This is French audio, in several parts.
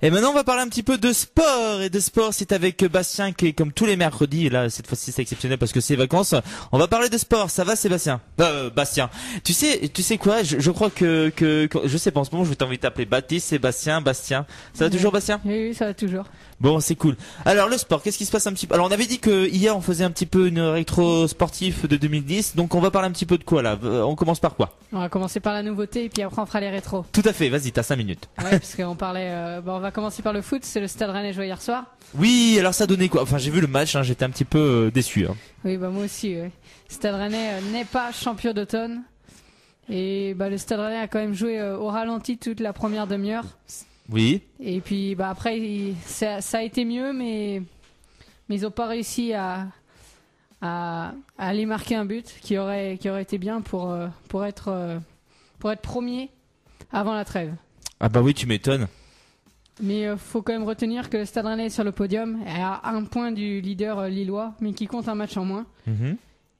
Et maintenant, on va parler un petit peu de sport. Et de sport, c'est avec Bastien qui est comme tous les mercredis. Et là, cette fois-ci, c'est exceptionnel parce que c'est vacances. On va parler de sport. Ça va, Sébastien? Bastien. Tu sais quoi? Je crois que, je sais pas, en ce moment, je vais t'inviter à t'appeler Baptiste, Sébastien, Bastien. Ça va toujours, Bastien? Oui, ça va toujours. Bon, c'est cool. Alors, le sport, qu'est-ce qui se passe un petit peu? Alors, on avait dit que hier, on faisait un petit peu une rétro sportif de 2010. Donc, on va parler un petit peu de quoi, là? On commence par quoi? On va commencer par la nouveauté et puis après on fera les rétros. Tout à fait. Vas-y, t'as 5 minutes. Ouais, parce qu'on parlait, on va commencer par le foot. C'est le Stade Rennais joué hier soir. Oui, alors ça donnait quoi? Enfin, j'ai vu le match, hein, j'étais un petit peu déçu. Hein. Oui, bah moi aussi. Ouais. Stade Rennais n'est pas champion d'automne. Et bah le Stade Rennais a quand même joué au ralenti toute la première demi-heure. Oui. Et puis bah après ça a été mieux, mais ils n'ont pas réussi à aller marquer un but qui aurait été bien pour être premier avant la trêve. Ah bah oui, tu m'étonnes. Mais faut quand même retenir que le Stade Rennais est sur le podium, est à un point du leader lillois, mais qui compte un match en moins.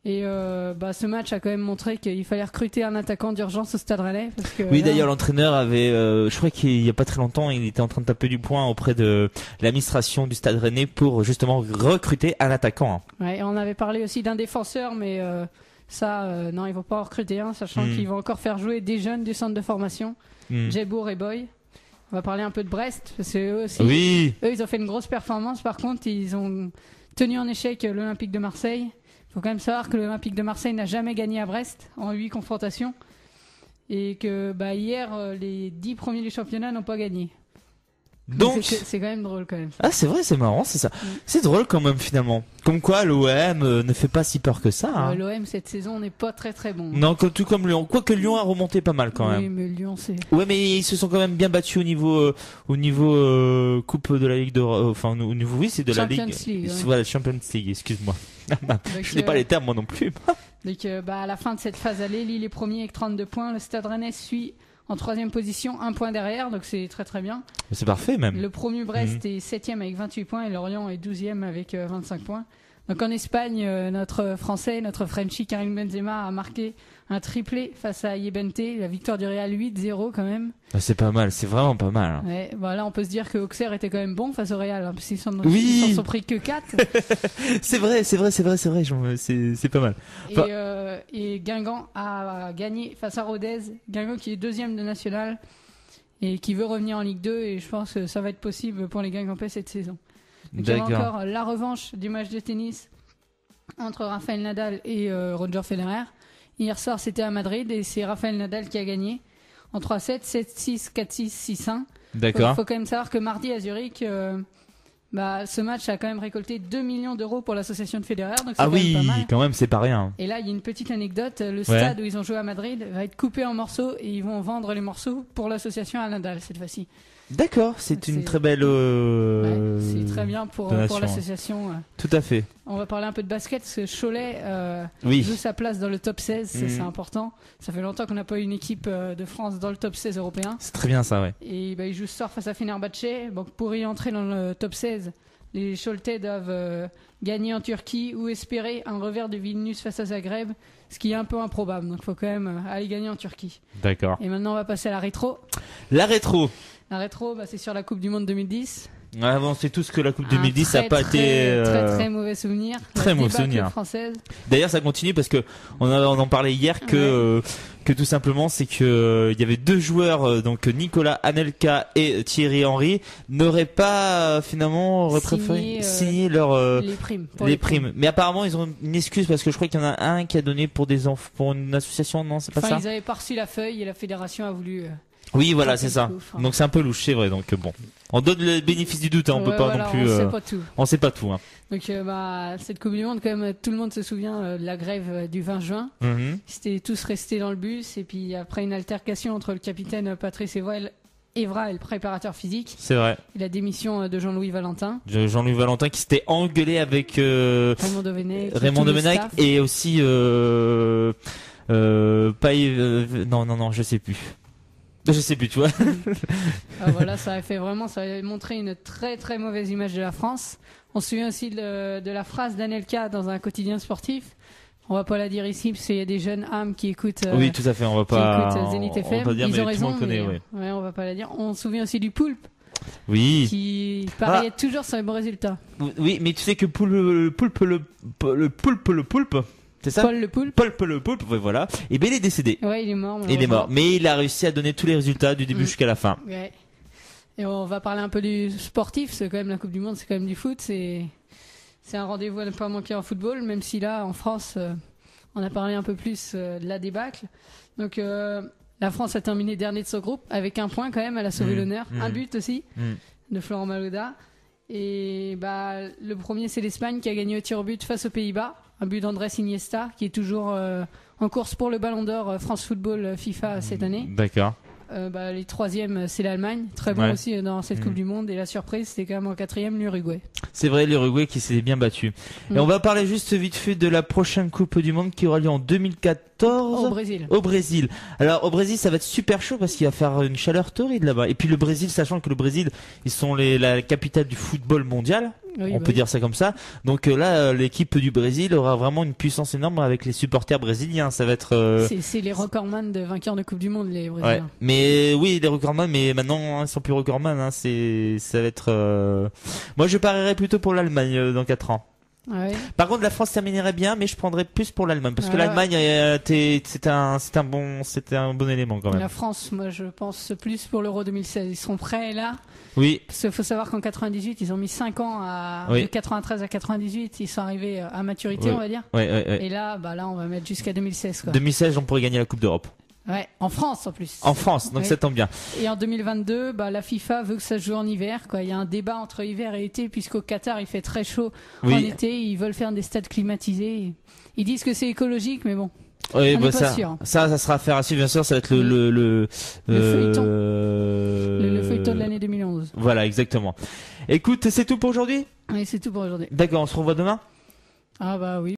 Et ce match a quand même montré qu'il fallait recruter un attaquant d'urgence au Stade Rennais. Parce que, oui, d'ailleurs, l'entraîneur avait, je crois qu'il y a pas très longtemps, il était en train de taper du poing auprès de l'administration du Stade Rennais pour justement recruter un attaquant. Hein. Ouais, et on avait parlé aussi d'un défenseur, mais non, ils vont pas en recruter un, sachant qu'ils vont encore faire jouer des jeunes du centre de formation, Djebour et Boy. On va parler un peu de Brest, parce que eux aussi, eux, ils ont fait une grosse performance. Par contre, ils ont tenu en échec l'Olympique de Marseille. Il faut quand même savoir que l'Olympique de Marseille n'a jamais gagné à Brest en 8 confrontations et que hier, les 10 premiers du championnat n'ont pas gagné. Donc c'est quand même drôle quand même. Ah, c'est vrai, c'est marrant, c'est ça. C'est drôle quand même finalement. Comme quoi l'OM ne fait pas si peur que ça. Hein. L'OM cette saison n'est pas très très bon. Non, tout comme Lyon. Quoique Lyon a remonté pas mal quand même. Oui, mais Lyon c'est. Ouais, mais ils se sont quand même bien battus au niveau coupe de la Ligue enfin au niveau oui, c'est de la Ligue. League, ouais. Voilà, Champions League, excuse-moi. Je n'ai pas les termes moi non plus. Donc à la fin de cette phase aller, Lille est premier avec 32 points, le Stade Rennais suit en 3e position, 1 point derrière, donc c'est très très bien. C'est parfait même. Le promu Brest est 7e avec 28 points et Lorient est 12e avec 25 points. Donc en Espagne, notre Français, notre Frenchie Karim Benzema a marqué un triplé face à Yebente, la victoire du Real 8-0 quand même. Ah, c'est pas mal, c'est vraiment pas mal. Hein. Ouais, voilà, on peut se dire que Auxerre était quand même bon face au Real, hein, parce qu'ils s'en sont pris que 4. c'est vrai, c'est pas mal. Enfin... Et Guingamp a gagné face à Rodez, Guingamp qui est 2e de national et qui veut revenir en Ligue 2 et je pense que ça va être possible pour les Guingampais cette saison. Donc, il y aura encore la revanche du match de tennis entre Rafael Nadal et Roger Federer. Hier soir, c'était à Madrid et c'est Rafael Nadal qui a gagné en 3-7, 7-6, 4-6, 6-1. D'accord. Il faut quand même savoir que mardi à Zurich, ce match a quand même récolté 2 millions d'euros pour l'association de Federer. Donc ah oui, quand même, c'est pas rien. Et là, il y a une petite anecdote. Le stade où ils ont joué à Madrid va être coupé en morceaux et ils vont vendre les morceaux pour l'association à Nadal cette fois-ci. D'accord, c'est une très belle. C'est très bien pour l'association. Tout à fait. On va parler un peu de basket parce que Cholet joue sa place dans le top 16, c'est important. Ça fait longtemps qu'on n'a pas eu une équipe de France dans le top 16 européen. C'est très bien ça, ouais. Et il joue ce soir face à Fenerbahçe. Donc pour y entrer dans le top 16, les Choletais doivent gagner en Turquie ou espérer un revers de Vilnius face à Zagreb, ce qui est un peu improbable. Donc il faut quand même aller gagner en Turquie. D'accord. Et maintenant on va passer à la rétro. La rétro. La rétro, c'est sur la Coupe du Monde 2010. Ouais, on sait tous que la Coupe 2010 ça n'a pas été très mauvais souvenir. Très mauvais souvenir. Française. D'ailleurs, ça continue parce que on en parlait hier que tout simplement c'est que il y avait 2 joueurs donc Nicolas Anelka et Thierry Henry n'auraient pas finalement préféré signer les primes. Mais apparemment ils ont une excuse parce que je crois qu'il y en a un qui a donné pour une association, non, c'est pas ça. Ils avaient pas reçu la feuille et la fédération a voulu. Oui, voilà, c'est ça. Donc c'est un peu louche, c'est vrai. Donc bon, on donne le bénéfice du doute, hein, on peut pas non plus. On sait pas tout. On sait pas tout. Hein. Donc cette Coupe du Monde, quand même, tout le monde se souvient de la grève du 20 juin. Ils étaient tous restés dans le bus et puis après une altercation entre le capitaine Patrice Evra et le préparateur physique. C'est vrai. Et la démission de Jean-Louis Valentin. Jean-Louis Valentin qui s'était engueulé avec Raymond Domenech et aussi non, je sais plus. Je sais plus, tu vois. Voilà, ça a montré une très très mauvaise image de la France. On se souvient aussi de la phrase d'Anelka dans un quotidien sportif. On va pas la dire ici parce qu'il y a des jeunes âmes qui écoutent. Oui, tout à fait. On va pas. Zénith FM. On va dire, ils ont raison. Tout le monde connaît, on va pas la dire. On se souvient aussi du Poulpe. Oui. Qui pariait toujours sur les bons résultats. Oui, mais tu sais que le poulpe, c'est ça? Paul le poulpe. Ouais, voilà. Et ben il est décédé. Ouais, il est mort. Il est mort, mais il a réussi à donner tous les résultats du début jusqu'à la fin. Ouais. Et on va parler un peu du sportif, c'est quand même la Coupe du Monde, c'est quand même du foot, c'est un rendez-vous à ne pas manquer en football, même si là, en France, on a parlé un peu plus de la débâcle. Donc, la France a terminé dernier de son groupe, avec un point quand même, elle a sauvé l'honneur, un but aussi, de Florent Malouda. Et le premier, c'est l'Espagne qui a gagné au tir au but face aux Pays-Bas, un but d'Andrés Iniesta, qui est toujours en course pour le Ballon d'Or France Football FIFA cette année. D'accord. Les troisièmes, c'est l'Allemagne, très bon aussi dans cette Coupe du Monde, et la surprise, c'était quand même en quatrième l'Uruguay. C'est vrai, l'Uruguay qui s'est bien battu. Et on va parler juste vite fait de la prochaine Coupe du Monde qui aura lieu en 2014 au Brésil. Alors au Brésil, ça va être super chaud parce qu'il va faire une chaleur torride là-bas. Et puis le Brésil, sachant que le Brésil, ils sont la capitale du football mondial. On peut dire ça comme ça. Donc là, l'équipe du Brésil aura vraiment une puissance énorme avec les supporters brésiliens. Ça va être. C'est les recordman de vainqueurs de Coupe du Monde, les Brésiliens. Ouais. Mais oui, les recordman, mais maintenant ils sont plus recordman. Ça va être. Moi, je parierais plutôt pour l'Allemagne dans 4 ans. Ouais. Par contre, la France terminerait bien, mais je prendrais plus pour l'Allemagne parce que l'Allemagne, c'était un bon élément quand même. La France, moi, je pense plus pour l'Euro 2016. Ils sont prêts là. Oui. Parce qu'il faut savoir qu'en 98, ils ont mis 5 ans de 93 à 98, ils sont arrivés à maturité, on va dire. Et là, là, on va mettre jusqu'à 2016, quoi. 2016, on pourrait gagner la Coupe d'Europe. Ouais, en France en plus. En France, donc ça tombe bien. Et en 2022, la FIFA veut que ça se joue en hiver, quoi. Il y a un débat entre hiver et été, puisqu'au Qatar, il fait très chaud en été. Ils veulent faire des stades climatisés. Ils disent que c'est écologique, mais bon. Oui, on est pas sûr. Ça sera affaire à suivre, bien sûr. Ça va être le feuilleton. Le feuilleton de l'année 2011. Voilà, exactement. Écoute, c'est tout pour aujourd'hui? Oui, c'est tout pour aujourd'hui. D'accord, on se revoit demain? Ah oui.